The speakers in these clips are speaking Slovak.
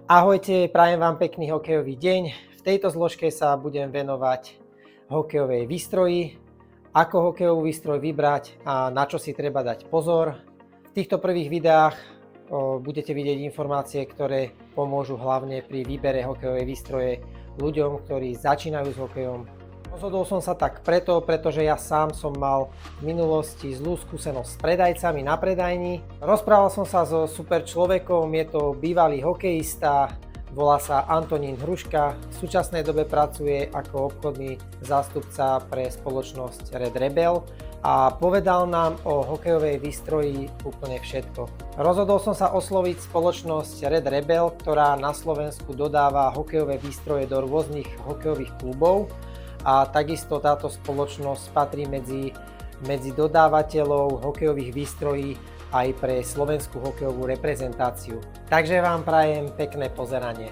Ahojte, prajem vám pekný hokejový deň. V tejto zložke sa budem venovať hokejovej výstroji, ako hokejovú výstroj vybrať a na čo si treba dať pozor. V týchto prvých videách budete vidieť informácie, ktoré pomôžu hlavne pri výbere hokejovej výstroje ľuďom, ktorí začínajú s hokejom. Rozhodol som sa tak pretože ja sám som mal v minulosti zlú skúsenosť s predajcami na predajni. Rozprával som sa so super človekom, je to bývalý hokejista, volá sa Antonín Hruška, v súčasnej dobe pracuje ako obchodný zástupca pre spoločnosť Red Rebel a povedal nám o hokejovej výstroji úplne všetko. Rozhodol som sa osloviť spoločnosť Red Rebel, ktorá na Slovensku dodáva hokejové výstroje do rôznych hokejových klubov. A takisto táto spoločnosť patrí medzi dodávateľov hokejových výstrojí aj pre slovenskú hokejovú reprezentáciu. Takže vám prajem pekné pozeranie.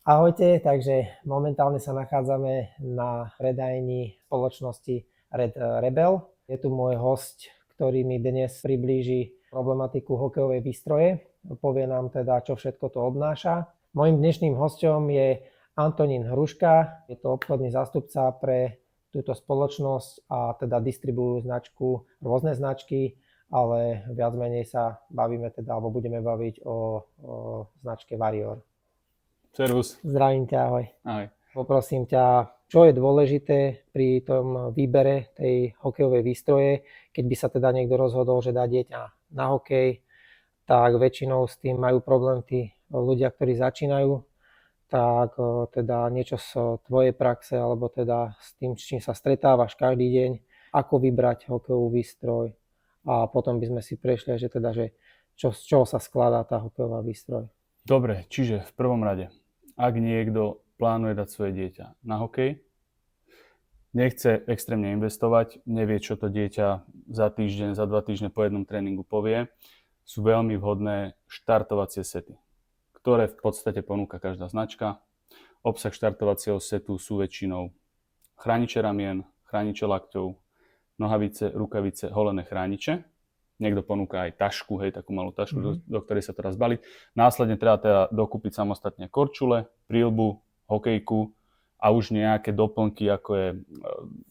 Ahojte, takže momentálne sa nachádzame na predajni spoločnosti Red Rebel. Je tu môj hosť, ktorý mi dnes priblíži problematiku hokejovej výstroje. Povie nám teda, čo všetko to obnáša. Mojím dnešným hosťom je Antonín Hruška. Je to obchodný zástupca pre túto spoločnosť a teda distribujú rôzne značky, ale viac menej sa bavíme teda, alebo budeme baviť o značke Warrior. Servus. Zdravím ťa, ahoj. Ahoj. Poprosím ťa, čo je dôležité pri tom výbere tej hokejovej výstroje, keď by sa teda niekto rozhodol, že dá dieťa na hokej, tak väčšinou s tým majú problém tí ľudia, ktorí začínajú, tak teda niečo z tvojej praxe, alebo teda s tým, s čím sa stretávaš každý deň, ako vybrať hokejovú výstroj a potom by sme si prešli, že z čoho sa skladá tá hokejová výstroj. Dobre, čiže v prvom rade, ak niekto plánuje dať svoje dieťa na hokej, nechce extrémne investovať, nevie, čo to dieťa za týždeň, za 2 týždne po jednom tréningu povie, sú veľmi vhodné štartovacie sety, ktoré v podstate ponúka každá značka. Obsah štartovacieho setu sú väčšinou chrániče ramien, chrániče lakťov, nohavice, rukavice, holené chrániče. Niekto ponúka aj tašku, takú malú tašku, do ktorej sa to dá zbaliť. Následne treba teda dokúpiť samostatne korčule, príľbu, hokejku a už nejaké doplnky, ako je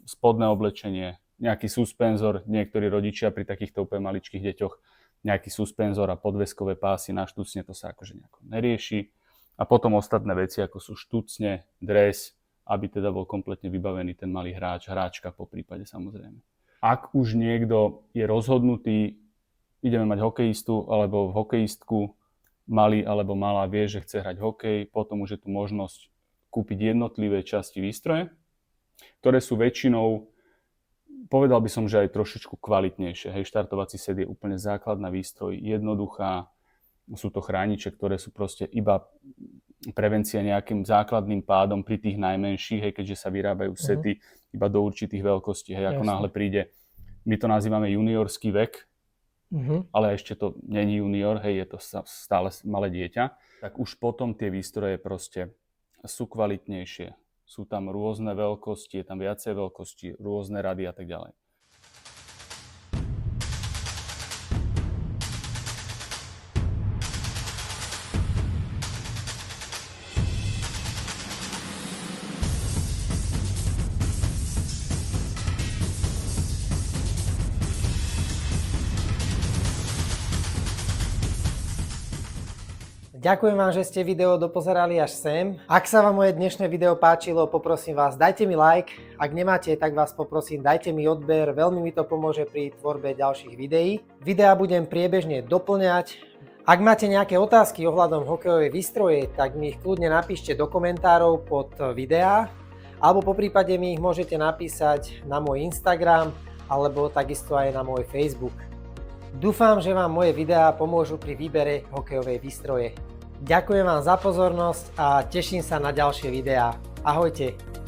spodné oblečenie, nejaký suspenzor. Niektorí rodičia pri takýchto úplne maličkých deťoch nejaký suspenzor a podveskové pásy na štucne, to sa akože nejako nerieši. A potom ostatné veci, ako sú štucne, dres, aby teda bol kompletne vybavený ten malý hráč, hráčka po prípade samozrejme. Ak už niekto je rozhodnutý, ideme mať hokejistu alebo hokejistku, malý alebo malá vie, že chce hrať hokej, potom už je tu možnosť kúpiť jednotlivé časti výstroje, ktoré sú väčšinou, povedal by som, že aj trošičku kvalitnejšie. Štartovací set je úplne základná výstroj, jednoduchá, sú to chrániče, ktoré sú proste iba prevencia nejakým základným pádom pri tých najmenších, keďže sa vyrábajú sety iba do určitých veľkostí. Ako náhle príde, my to nazývame juniorský vek, ale ešte to není junior, je to stále malé dieťa, tak už potom tie výstroje proste sú kvalitnejšie. Sú tam rôzne veľkosti, je tam viacej veľkosti, rôzne rady a tak ďalej. Ďakujem vám, že ste video dopozerali až sem. Ak sa vám moje dnešné video páčilo, poprosím vás, dajte mi like. Ak nemáte, tak vás poprosím, dajte mi odber, veľmi mi to pomôže pri tvorbe ďalších videí. Videá budem priebežne doplňať. Ak máte nejaké otázky ohľadom hokejovej výstroje, tak mi ich kľudne napíšte do komentárov pod videá, alebo poprípade mi ich môžete napísať na môj Instagram, alebo takisto aj na môj Facebook. Dúfam, že vám moje videá pomôžu pri výbere hokejovej výstroje. Ďakujem vám za pozornosť a teším sa na ďalšie videá. Ahojte!